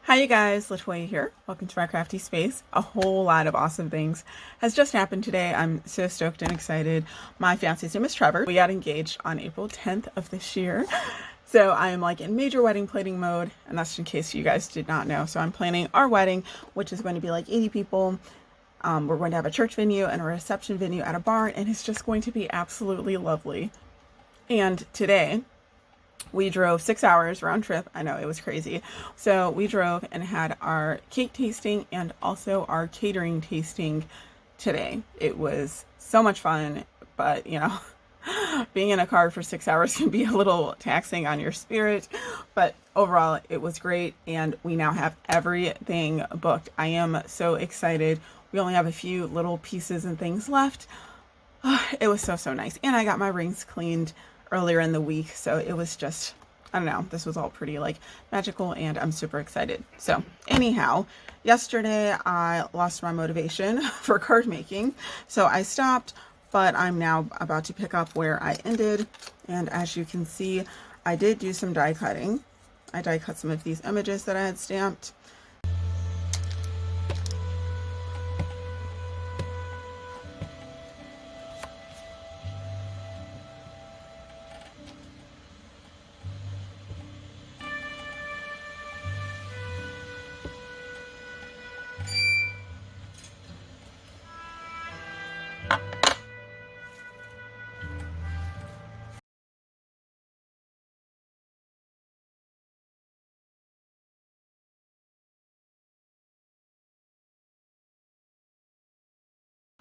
Hi you guys, Latoya here. Welcome to my crafty space. A whole lot of awesome things has just happened today. I'm so stoked and excited. My fiance's name is Trevor. We got engaged on April 10th of this year. So I am like in major wedding planning mode, and that's in case you guys did not know. So I'm planning our wedding, which is going to be like 80 people. We're going to have a church venue and a reception venue at a barn, and it's just going to be absolutely lovely. And today, we drove 6 hours round trip. I know, it was crazy. So we drove and had our cake tasting and also our catering tasting today. It was so much fun, but you know, being in a car for 6 hours can be a little taxing on your spirit, but overall it was great, and we now have everything booked. I am so excited. We only have a few little pieces and things left. It was so nice, and I got my rings cleaned earlier in the week, so it was just, I don't know, this was all pretty like magical, and I'm super excited. So anyhow, yesterday I lost my motivation for card making, so I stopped, but I'm now about to pick up where I ended. And as you can see, I did do some die cutting. I die cut some of these images that I had stamped.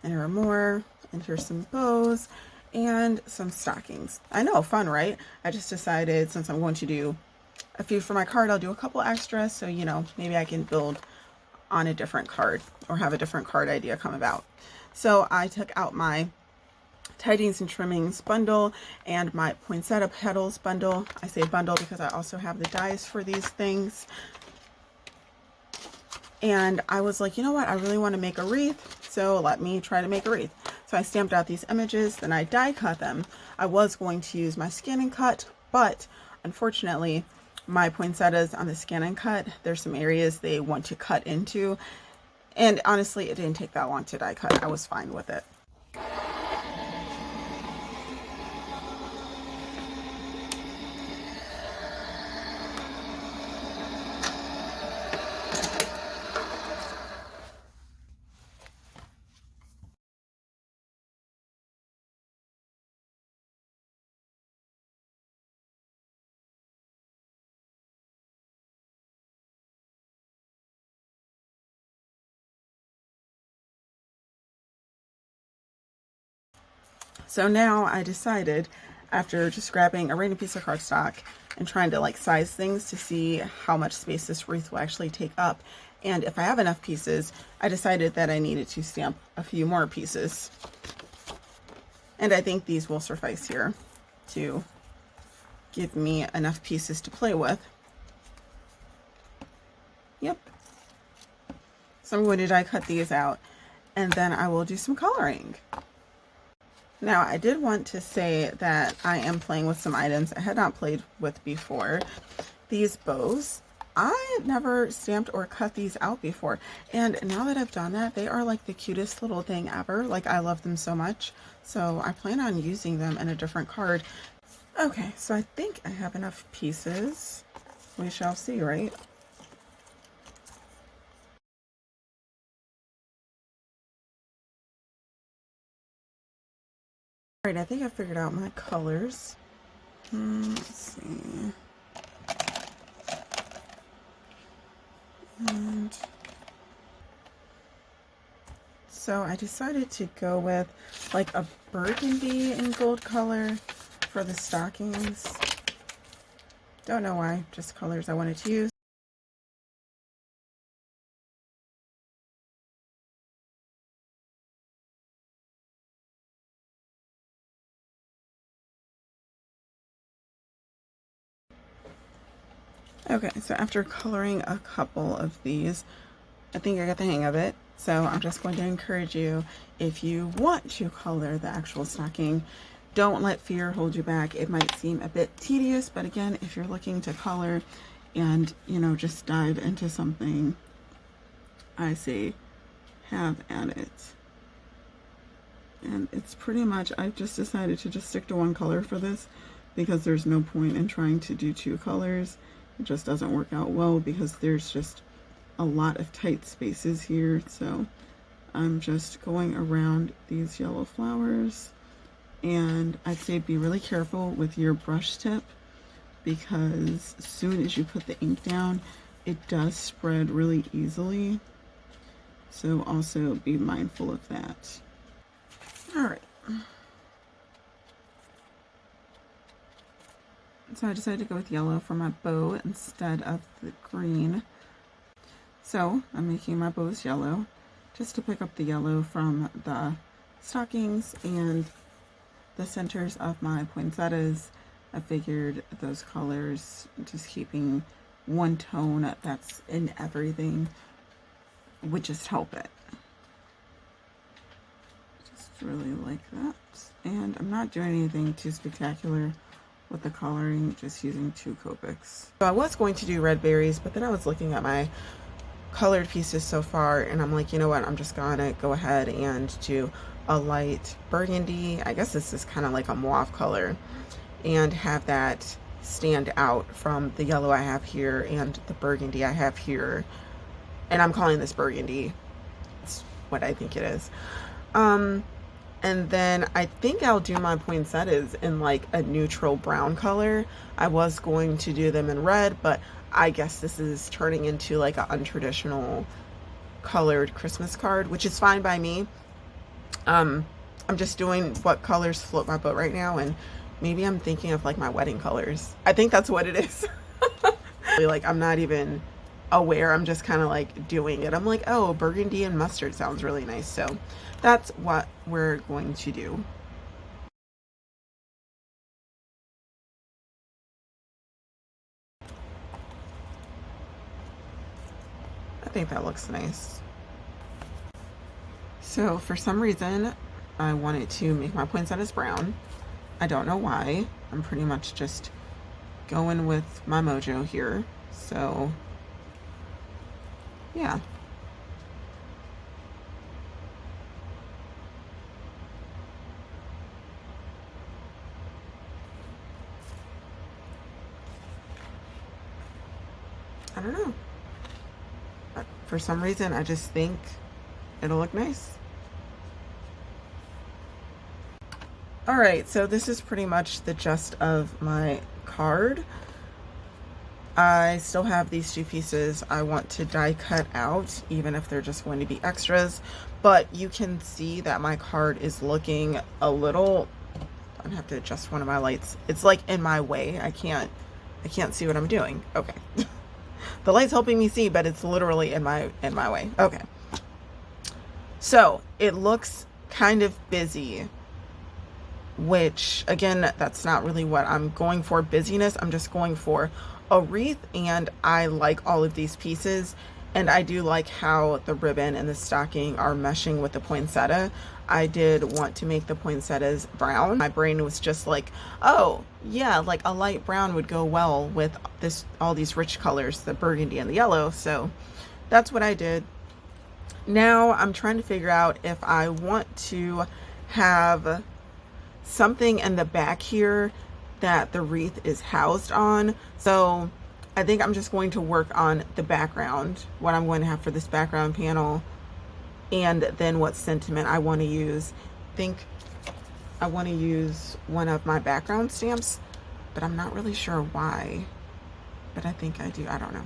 And here are more, and here's some bows and some stockings. I know, fun, right? I just decided, since I'm going to do a few for my card, I'll do a couple extras, so you know, maybe I can build on a different card or have a different card idea come about. So I took out my tidings and trimmings bundle and my poinsettia petals bundle. I say bundle because I also have the dies for these things. And I was like, you know what, I really want to make a wreath, so let me try to make a wreath. So I stamped out these images, then I die cut them. I was going to use my scan and cut, but unfortunately my poinsettias on the scan and cut, there's some areas they want to cut into, and honestly it didn't take that long to die cut. I was fine with it. So now I decided, after just grabbing a random piece of cardstock and trying to like size things to see how much space this wreath will actually take up, and if I have enough pieces, I decided that I needed to stamp a few more pieces. And I think these will suffice here to give me enough pieces to play with. Yep. So I'm going to die cut these out, and then I will do some coloring. Now, I did want to say that I am playing with some items I had not played with before. These bows, I never stamped or cut these out before, and now that I've done that, they are like the cutest little thing ever. Like, I love them so much, so I plan on using them in a different card. Okay, so I think I have enough pieces. We shall see, right? All right, I think I figured out my colors. Let's see. And so I decided to go with like a burgundy and gold color for the stockings. Don't know why, just colors I wanted to use. Okay, so after coloring a couple of these, I think I got the hang of it. So I'm just going to encourage you, if you want to color the actual stocking, don't let fear hold you back. It might seem a bit tedious, but again, if you're looking to color and, you know, just dive into something, I say have at it. And it's pretty much, I've just decided to just stick to one color for this because there's no point in trying to do two colors. It just doesn't work out well because there's just a lot of tight spaces here. So I'm just going around these yellow flowers, and I'd say be really careful with your brush tip because as soon as you put the ink down, it does spread really easily. So also be mindful of that. All right. So I decided to go with yellow for my bow instead of the green. So I'm making my bows yellow just to pick up the yellow from the stockings and the centers of my poinsettias. I figured those colors, just keeping one tone that's in everything, would just help it. Just really like that. And I'm not doing anything too spectacular with the coloring, just using 2 Copics. So I was going to do red berries, but then I was looking at my colored pieces so far, and I'm like, you know what, I'm just gonna go ahead and do a light burgundy. I guess this is kind of like a mauve color, and have that stand out from the yellow I have here and the burgundy I have here. And I'm calling this burgundy. It's what I think it is. And then I think I'll do my poinsettias in like a neutral brown color. I was going to do them in red, but I guess this is turning into like an untraditional colored Christmas card, which is fine by me. I'm just doing what colors float my boat right now, and maybe I'm thinking of like my wedding colors. I think that's what it is. Like, I'm not even aware, I'm just kind of like doing it. I'm like, oh, burgundy and mustard sounds really nice. So that's what we're going to do. I think that looks nice. So for some reason, I wanted to make my poinsettias brown. I don't know why. I'm pretty much just going with my mojo here. So yeah. I don't know. But for some reason, I just think it'll look nice. All right, so this is pretty much the gist of my card. I still have these 2 pieces I want to die cut out, even if they're just going to be extras. But you can see that my card is looking a little, I'm gonna have to adjust one of my lights. It's like in my way. I can't see what I'm doing. Okay. The light's helping me see, but it's literally in my way. Okay. So it looks kind of busy, which again, that's not really what I'm going for, busyness. I'm just going for a wreath, and I like all of these pieces, and I do like how the ribbon and the stocking are meshing with the poinsettia. I did want to make the poinsettias brown. My brain was just like, oh yeah, like a light brown would go well with this, all these rich colors, the burgundy and the yellow. So that's what I did. Now I'm trying to figure out if I want to have something in the back here that the wreath is housed on. So I think I'm just going to work on the background, what I'm going to have for this background panel, and then what sentiment I want to use. I think I want to use one of my background stamps, but I'm not really sure why. But I think I do. I don't know.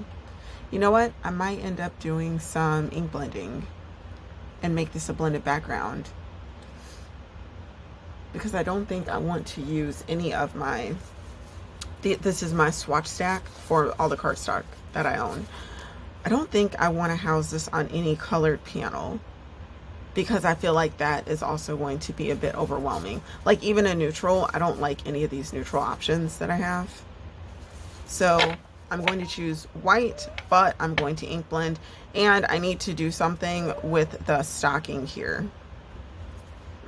You know what? I might end up doing some ink blending and make this a blended background, because I don't think I want to use any of my, this is my swatch stack for all the cardstock that I own. I don't think I want to house this on any colored panel, because I feel like that is also going to be a bit overwhelming. Like even a neutral, I don't like any of these neutral options that I have. So I'm going to choose white, but I'm going to ink blend, and I need to do something with the stocking here.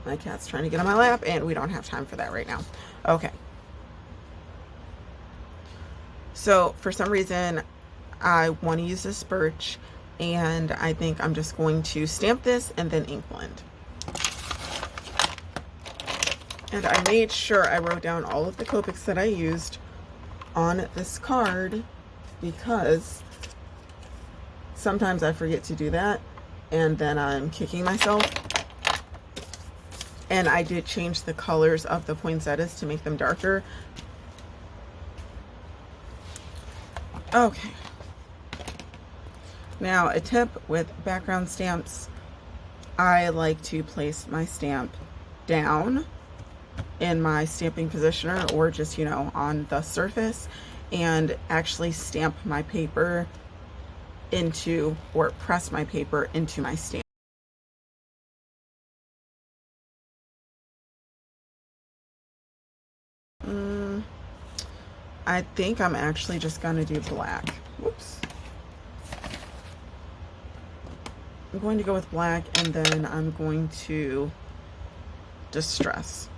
My cat's trying to get on my lap, and we don't have time for that right now. Okay. So for some reason, I want to use this birch, and I think I'm just going to stamp this and then ink blend. And I made sure I wrote down all of the Copics that I used on this card, because sometimes I forget to do that and then I'm kicking myself. And I did change the colors of the poinsettias to make them darker. Okay. Now, a tip with background stamps, I like to place my stamp down in my stamping positioner, or just, you know, on the surface, and actually stamp my paper into, or press my paper into my stamp. I think I'm actually just gonna do black. Whoops. I'm going to go with black, and then I'm going to distress.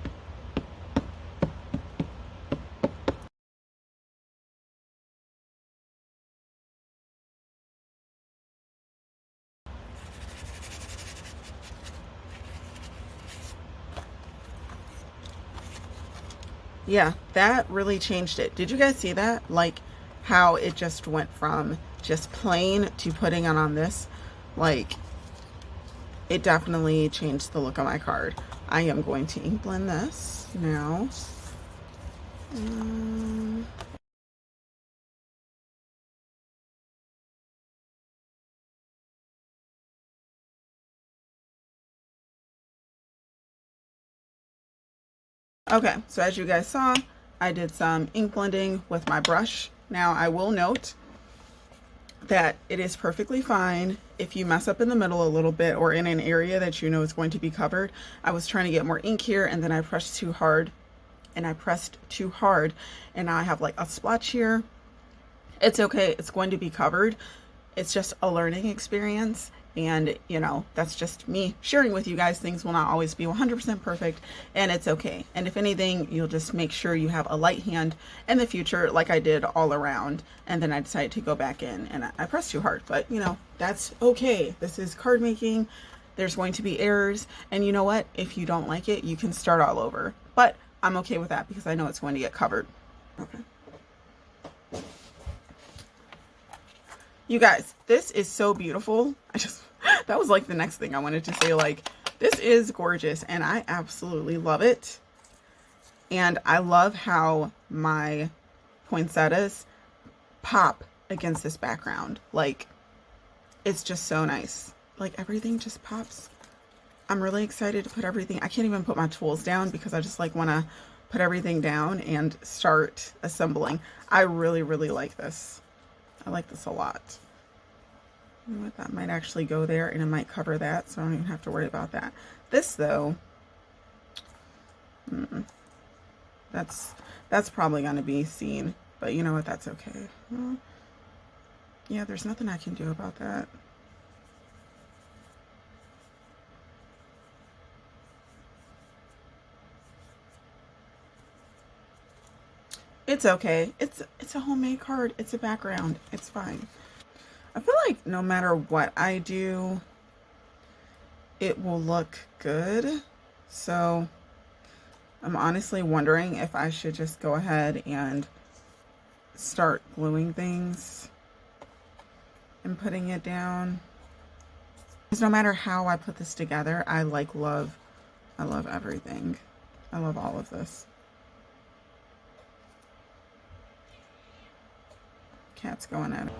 Yeah, that really changed it. Did you guys see that? Like how it just went from just plain to putting it on this. Like, it definitely changed the look of my card. I am going to ink blend this now. Okay, so as you guys saw, I did some ink blending with my brush. Now, I will note that it is perfectly fine if you mess up in the middle a little bit, or in an area that you know is going to be covered. I was trying to get more ink here, and then I pressed too hard, and now I have like a splotch here. It's okay, it's going to be covered. It's just a learning experience, and you know, that's just me sharing with you guys. Things will not always be 100% perfect, and it's okay. And if anything, you'll just make sure you have a light hand in the future, like I did all around. And then I decided to go back in, and I pressed too hard, but you know, that's okay. This is card making. There's going to be errors, and you know what? If you don't like it, you can start all over. But I'm okay with that because I know it's going to get covered. Okay. You guys, this is so beautiful. That was like the next thing I wanted to say. Like, this is gorgeous, and I absolutely love it. And I love how my poinsettias pop against this background. Like, it's just so nice. Like, everything just pops. I'm really excited to put everything. I can't even put my tools down because I just like want to put everything down and start assembling. I really, really like this. I like this a lot. You know what, that might actually go there, and it might cover that, so I don't even have to worry about that. This though, that's probably going to be seen, but you know what, that's okay. Well, yeah, there's nothing I can do about that. It's okay. It's a homemade card. It's a background. It's fine. I feel like no matter what I do, it will look good. So I'm honestly wondering if I should just go ahead and start gluing things and putting it down. Because no matter how I put this together, I love everything. I love all of this. Cat's going at it.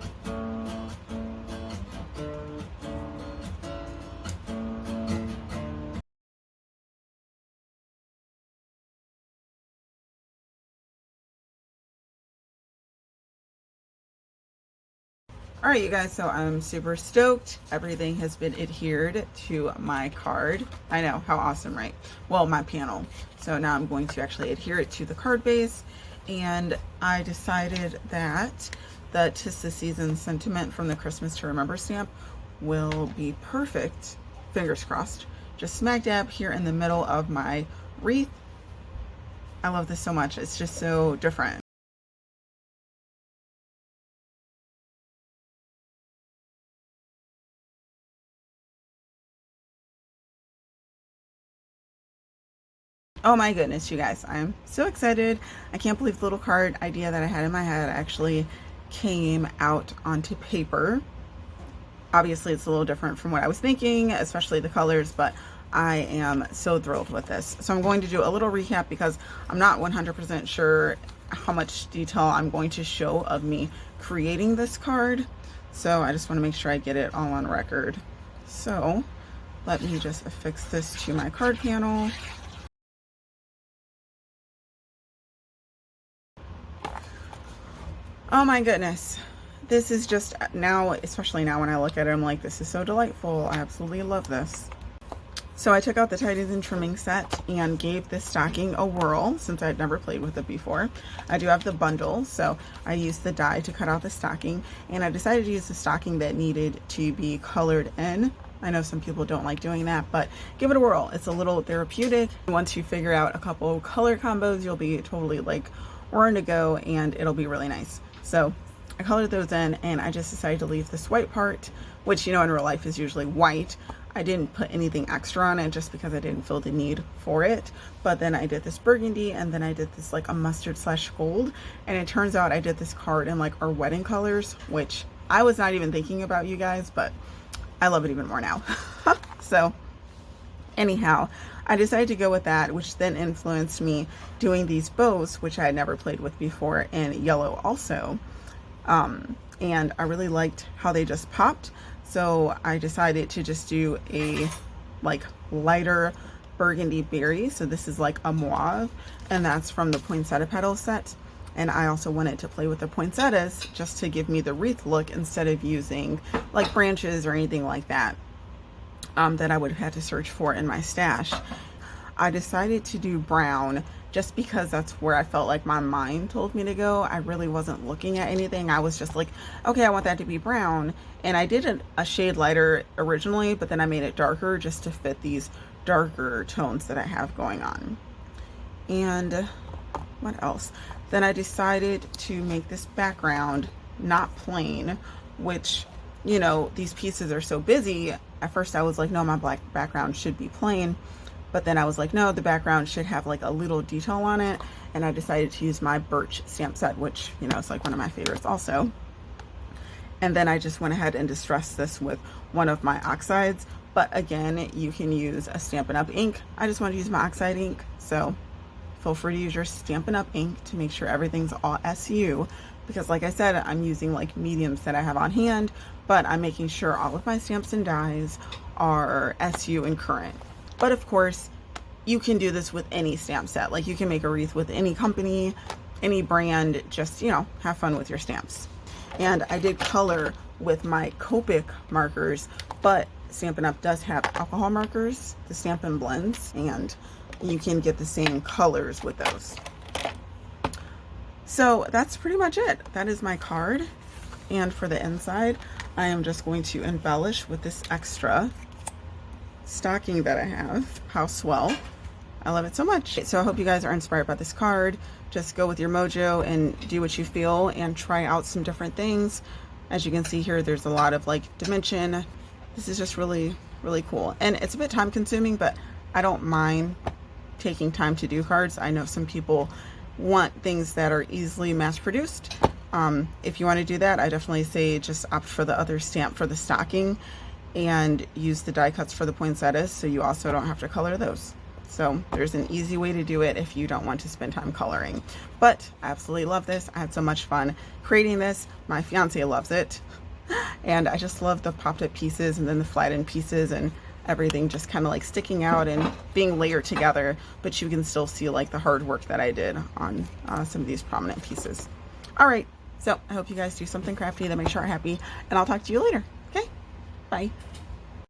All right, you guys, so I'm super stoked. Everything has been adhered to my card. I know, how awesome, right? Well, my panel. So now I'm going to actually adhere it to the card base. And I decided that the 'Tis the Season sentiment from the Christmas to Remember stamp will be perfect, fingers crossed, just smack dab here in the middle of my wreath. I love this so much. It's just so different. Oh my goodness, you guys, I'm so excited. I can't believe the little card idea that I had in my head actually came out onto paper. Obviously, it's a little different from what I was thinking, especially the colors, but I am so thrilled with this. So I'm going to do a little recap because I'm not 100% sure how much detail I'm going to show of me creating this card. So I just want to make sure I get it all on record. So let me just affix this to my card panel. Oh my goodness. This is just now, especially now when I look at it, I'm like, this is so delightful. I absolutely love this. So I took out the tightens and trimming set and gave this stocking a whirl since I'd never played with it before. I do have the bundle, so I used the die to cut out the stocking, and I decided to use the stocking that needed to be colored in. I know some people don't like doing that, but give it a whirl. It's a little therapeutic. Once you figure out a couple color combos, you'll be totally like raring to go, and it'll be really nice. So I colored those in, and I just decided to leave this white part, which, you know, in real life is usually white. I didn't put anything extra on it just because I didn't feel the need for it. But then I did this burgundy, and then I did this like a mustard / gold. And it turns out I did this card in like our wedding colors, which I was not even thinking about, you guys, but I love it even more now. So anyhow, I decided to go with that, which then influenced me doing these bows, which I had never played with before, in yellow also. And I really liked how they just popped. So I decided to just do a like lighter burgundy berry. So this is like a mauve, and that's from the poinsettia petal set. And I also wanted to play with the poinsettias just to give me the wreath look instead of using like branches or anything like that that I would have had to search for in my stash. I decided to do brown just because that's where I felt like my mind told me to go. I really wasn't looking at anything. I was just like, okay, I want that to be brown. And I did a shade lighter originally, but then I made it darker just to fit these darker tones that I have going on. And what else? Then I decided to make this background not plain, which, you know, these pieces are so busy. At first I was like, no, my black background should be plain. But then I was like, no, the background should have like a little detail on it. And I decided to use my birch stamp set, which, you know, it's like one of my favorites also. And then I just went ahead and distressed this with one of my oxides. But again, you can use a Stampin' Up! Ink. I just want to use my oxide ink. So feel free to use your Stampin' Up! Ink to make sure everything's all SU. Because like I said, I'm using like mediums that I have on hand, but I'm making sure all of my stamps and dies are SU and current. But of course, you can do this with any stamp set. Like you can make a wreath with any company, any brand, just, you know, have fun with your stamps. And I did color with my Copic markers, but Stampin' Up! Does have alcohol markers, the Stampin' Blends, and you can get the same colors with those. So that's pretty much it. That is my card. And for the inside, I am just going to embellish with this extra stocking that I have. How swell. I love it so much. So I hope you guys are inspired by this card. Just go with your mojo and do what you feel and try out some different things. As you can see here, there's a lot of like dimension. This is just really, really cool. And it's a bit time consuming, but I don't mind taking time to do cards. I know some people want things that are easily mass produced. If you want to do that, I definitely say just opt for the other stamp for the stocking and use the die cuts for the poinsettias, so you also don't have to color those. So there's an easy way to do it if you don't want to spend time coloring. But I absolutely love this. I had so much fun creating this. My fiance loves it. And I just love the popped up pieces and then the flattened pieces and everything just kind of like sticking out and being layered together, but you can still see like the hard work that I did on some of these prominent pieces. All right, so I hope you guys do something crafty that makes you happy, and I'll talk to you later. Okay, bye.